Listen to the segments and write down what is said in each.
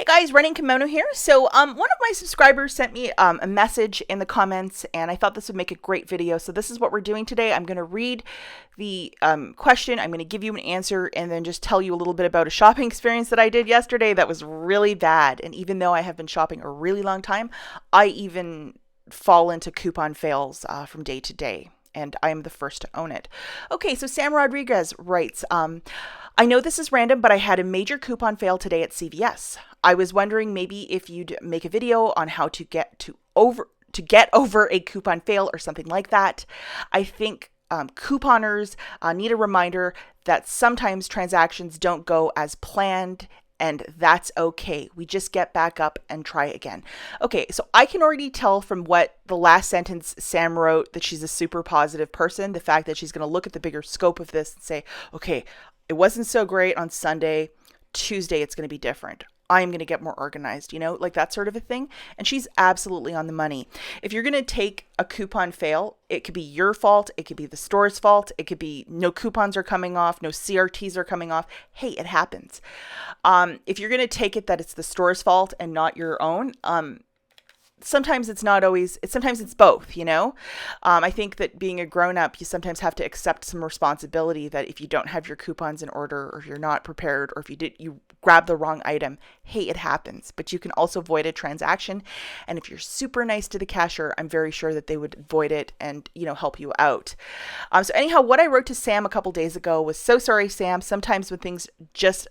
Hey guys, Running Kimono here. One of my subscribers sent me a message in the comments, and I thought this would make a great video. So this is what we're doing today. I'm going to read the question. I'm going to give you an answer, and then just tell you a little bit about a shopping experience that I did yesterday that was really bad. And even though I have been shopping a really long time, I even fall into coupon fails from day to day. And I am the first to own it. Okay, so Sam Rodriguez writes, I know this is random, but I had a major coupon fail today at CVS. I was wondering maybe if you'd make a video on how to get over a coupon fail or something like that. I think couponers need a reminder that sometimes transactions don't go as planned, and that's okay. We just get back up and try again. Okay, so I can already tell from what the last sentence Sam wrote that she's a super positive person. The fact that she's going to look at the bigger scope of this and say, okay, it wasn't so great on Sunday. Tuesday, it's going to be different. I'm going to get more organized, like that sort of a thing. And she's absolutely on the money. If you're going to take a coupon fail, it could be your fault. It could be the store's fault. It could be no coupons are coming off, no CRTs are coming off. Hey, it happens. If you're going to take it that it's the store's fault and not your own, sometimes it's not always, sometimes it's both, I think that being a grown-up, you sometimes have to accept some responsibility that if you don't have your coupons in order, or if you're not prepared, or if you grab the wrong item, hey, it happens. But you can also void a transaction. And if you're super nice to the cashier, I'm very sure that they would void it and, help you out. So anyhow, what I wrote to Sam a couple days ago was, so sorry, Sam. Sometimes when things just,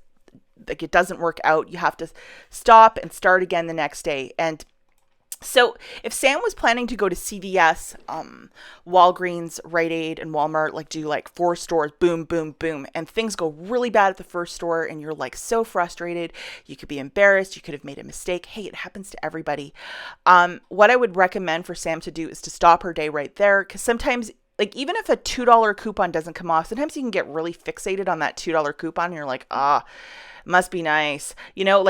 like, it doesn't work out, you have to stop and start again the next day. And so if Sam was planning to go to CVS, Walgreens, Rite Aid, and Walmart, do 4 stores, boom, boom, boom, and things go really bad at the first store and you're so frustrated, you could be embarrassed, you could have made a mistake. Hey, it happens to everybody. What I would recommend for Sam to do is to stop her day right there, because sometimes even if a $2 coupon doesn't come off, sometimes you can get really fixated on that $2 coupon and you're like, must be nice.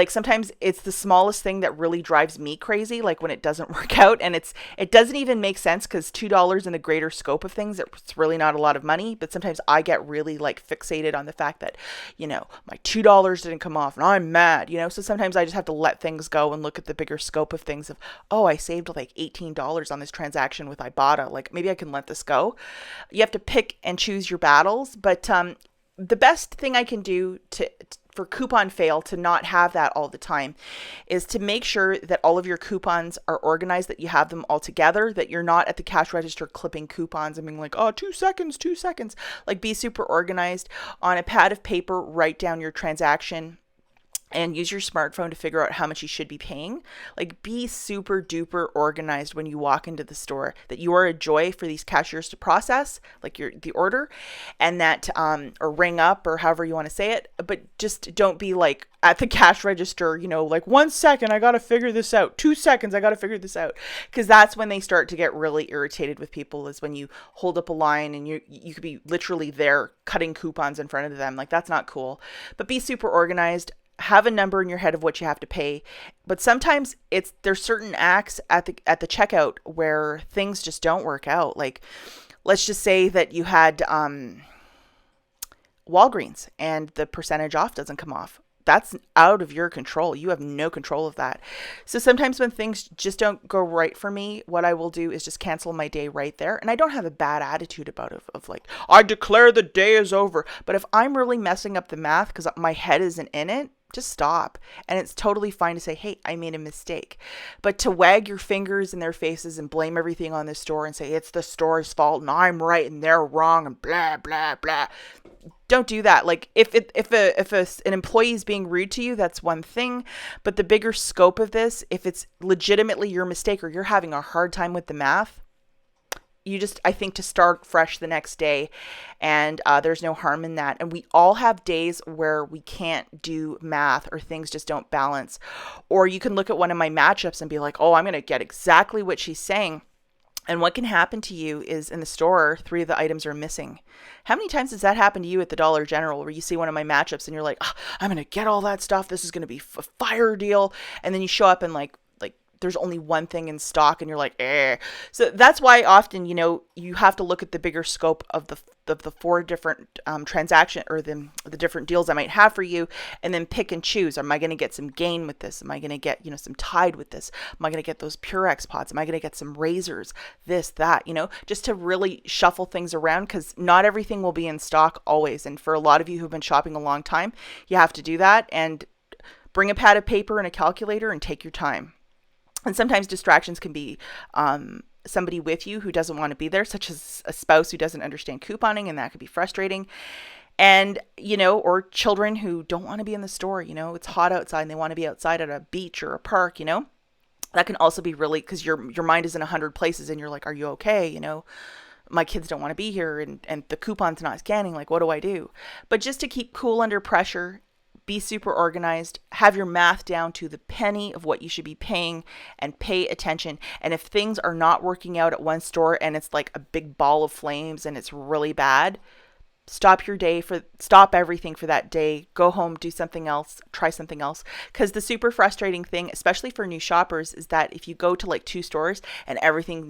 Sometimes it's the smallest thing that really drives me crazy, when it doesn't work out, and it doesn't even make sense because $2 in the greater scope of things, it's really not a lot of money. But sometimes I get really fixated on the fact that, my $2 didn't come off and I'm mad, so sometimes I just have to let things go and look at the bigger scope of things of, I saved $18 on this transaction with IBOTTA. Maybe I can let this go. You have to pick and choose your battles, but the best thing I can do for coupon fail to not have that all the time is to make sure that all of your coupons are organized, that you have them all together, that you're not at the cash register clipping coupons and being 2 seconds. Be super organized. On a pad of paper, write down your transaction and use your smartphone to figure out how much you should be paying. Be super duper organized when you walk into the store, that you are a joy for these cashiers to process, the order, and that, or ring up, or however you want to say it, but just don't be at the cash register, 1 second, I got to figure this out. 2 seconds, I got to figure this out. Because that's when they start to get really irritated with people, is when you hold up a line and you could be literally there cutting coupons in front of them. That's not cool. But be super organized. Have a number in your head of what you have to pay. But sometimes there's certain acts at the checkout where things just don't work out. Let's just say that you had Walgreens and the percentage off doesn't come off. That's out of your control. You have no control of that. So sometimes when things just don't go right for me, what I will do is just cancel my day right there. And I don't have a bad attitude about it of I declare the day is over. But if I'm really messing up the math because my head isn't in it, just stop. And it's totally fine to say, hey, I made a mistake. But to wag your fingers in their faces and blame everything on the store and say it's the store's fault and I'm right and they're wrong and blah, blah, blah. Don't do that. If an employee is being rude to you, that's one thing. But the bigger scope of this, if it's legitimately your mistake or you're having a hard time with the math, I think to start fresh the next day, and there's no harm in that. And we all have days where we can't do math or things just don't balance. Or you can look at one of my matchups and be like, I'm going to get exactly what she's saying. And what can happen to you is in the store, 3 of the items are missing. How many times does that happen to you at the Dollar General where you see one of my matchups and you're like, I'm going to get all that stuff. This is going to be a fire deal. And then you show up and there's only one thing in stock and you're like, eh. So that's why often, you have to look at the bigger scope of the four different transaction, or the different deals I might have for you, and then pick and choose. Am I going to get some gain with this? Am I going to get, some Tide with this? Am I going to get those Purex pods? Am I going to get some razors? This, that, just to really shuffle things around, because not everything will be in stock always. And for a lot of you who've been shopping a long time, you have to do that. And bring a pad of paper and a calculator and take your time. And sometimes distractions can be somebody with you who doesn't want to be there, such as a spouse who doesn't understand couponing, and that could be frustrating. And, or children who don't want to be in the store, it's hot outside and they want to be outside at a beach or a park, that can also be really, because your mind is in 100 places and you're like, are you okay? My kids don't want to be here, and the coupon's not scanning. Like, what do I do? But just to keep cool under pressure, be super organized, have your math down to the penny of what you should be paying, and pay attention. And if things are not working out at one store and it's like a big ball of flames and it's really bad, stop everything for that day, go home, do something else, try something else. Because the super frustrating thing, especially for new shoppers, is that if you go to like 2 stores and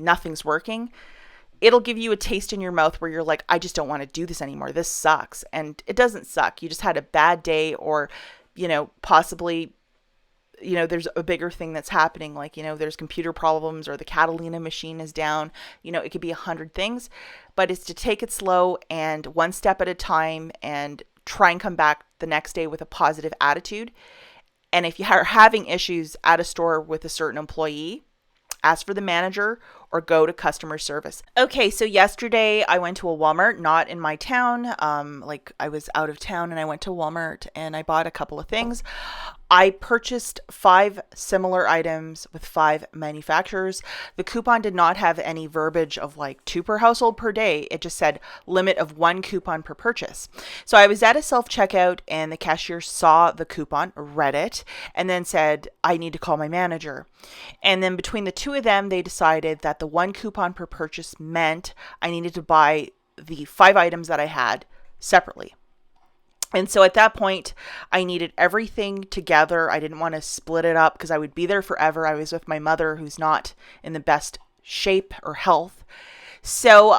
nothing's working, it'll give you a taste in your mouth where you're like, I just don't want to do this anymore. This sucks. And it doesn't suck. You just had a bad day, or, possibly, there's a bigger thing that's happening. Like, there's computer problems, or the Catalina machine is down. It could be 100 things, but it's to take it slow and one step at a time, and try and come back the next day with a positive attitude. And if you are having issues at a store with a certain employee, ask for the manager or go to customer service. Okay, so yesterday I went to a Walmart, not in my town. I was out of town and I went to Walmart and I bought a couple of things. I purchased 5 similar items with 5 manufacturers. The coupon did not have any verbiage of like 2 per household per day. It just said limit of 1 coupon per purchase. So I was at a self-checkout and the cashier saw the coupon, read it, and then said, I need to call my manager. And then between the 2 of them, they decided that the 1 coupon per purchase meant I needed to buy the 5 items that I had separately. And so at that point, I needed everything together. I didn't want to split it up because I would be there forever. I was with my mother, who's not in the best shape or health. So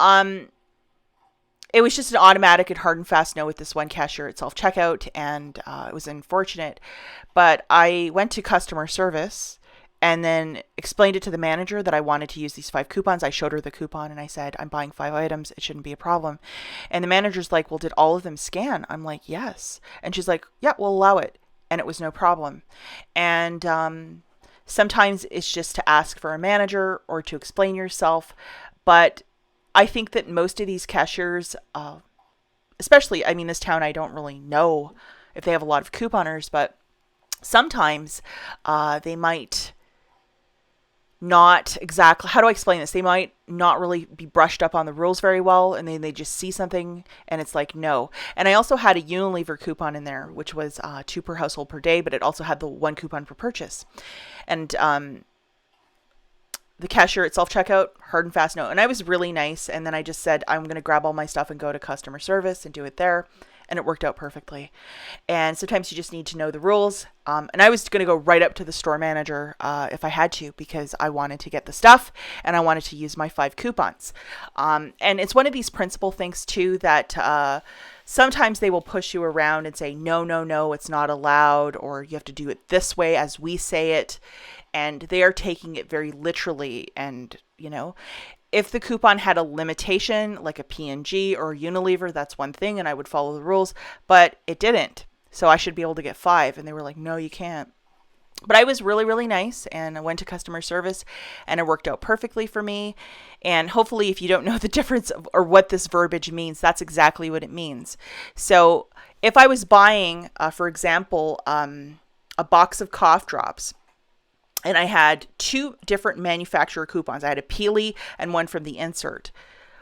it was just an automatic and hard and fast no with this one cashier at self-checkout, and it was unfortunate. But I went to customer service and then explained it to the manager that I wanted to use these 5 coupons. I showed her the coupon and I said, I'm buying 5 items. It shouldn't be a problem. And the manager's like, well, did all of them scan? I'm like, yes. And she's like, yeah, we'll allow it. And it was no problem. And sometimes it's just to ask for a manager or to explain yourself. But I think that most of these cashiers, especially, this town, I don't really know if they have a lot of couponers, but sometimes they might not exactly, how do I explain this? They might not really be brushed up on the rules very well, and then they just see something and it's like, no. And I also had a Unilever coupon in there, which was 2 per household per day, but it also had the 1 coupon per purchase. And the cashier at self-checkout, hard and fast no. And I was really nice. And then I just said, I'm going to grab all my stuff and go to customer service and do it there. And it worked out perfectly. And sometimes you just need to know the rules. And I was going to go right up to the store manager if I had to, because I wanted to get the stuff and I wanted to use my 5 coupons. And it's one of these principle things too that sometimes they will push you around and say, no, it's not allowed, or you have to do it this way as we say it. And they are taking it very literally. And, if the coupon had a limitation, like a P&G or Unilever, that's one thing, and I would follow the rules, but it didn't. So I should be able to get 5. And they were like, no, you can't. But I was really, really nice, and I went to customer service, and it worked out perfectly for me. And hopefully, if you don't know the difference or what this verbiage means, that's exactly what it means. So if I was buying, for example, a box of cough drops, and I had 2 different manufacturer coupons. I had a Peely and one from the insert.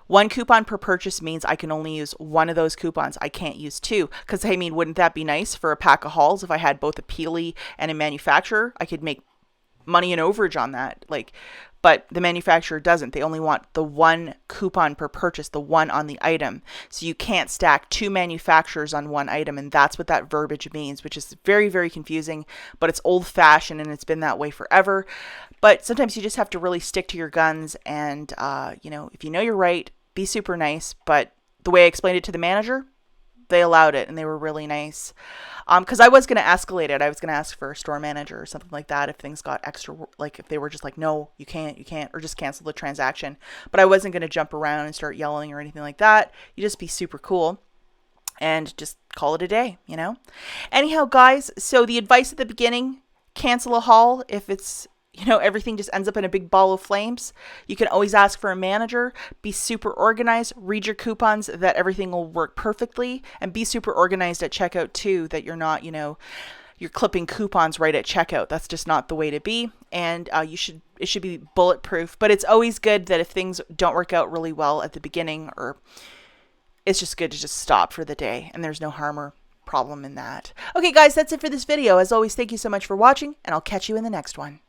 1 coupon per purchase means I can only use 1 of those coupons. I can't use 2. Because, wouldn't that be nice for a pack of Halls if I had both a Peely and a manufacturer? I could make money and overage on that. but the manufacturer doesn't. They only want the one coupon per purchase, the one on the item. So you can't stack two manufacturers on one item, and that's what that verbiage means, which is very, very confusing, but it's old-fashioned and it's been that way forever. But sometimes you just have to really stick to your guns, and if you know you're right, be super nice. But the way I explained it to the manager, they allowed it, and they were really nice. Because I was going to escalate it. I was going to ask for a store manager or something like that if things got extra, like if they were just like, no, you can't, or just cancel the transaction. But I wasn't going to jump around and start yelling or anything like that. You just be super cool and just call it a day, Anyhow, guys, so the advice at the beginning, cancel a haul if it's everything just ends up in a big ball of flames. You can always ask for a manager. Be super organized. Read your coupons that everything will work perfectly. And be super organized at checkout too, that you're not, you're clipping coupons right at checkout. That's just not the way to be. And it should be bulletproof. But it's always good that if things don't work out really well at the beginning, or it's just good to just stop for the day. And there's no harm or problem in that. Okay, guys, that's it for this video. As always, thank you so much for watching, and I'll catch you in the next one.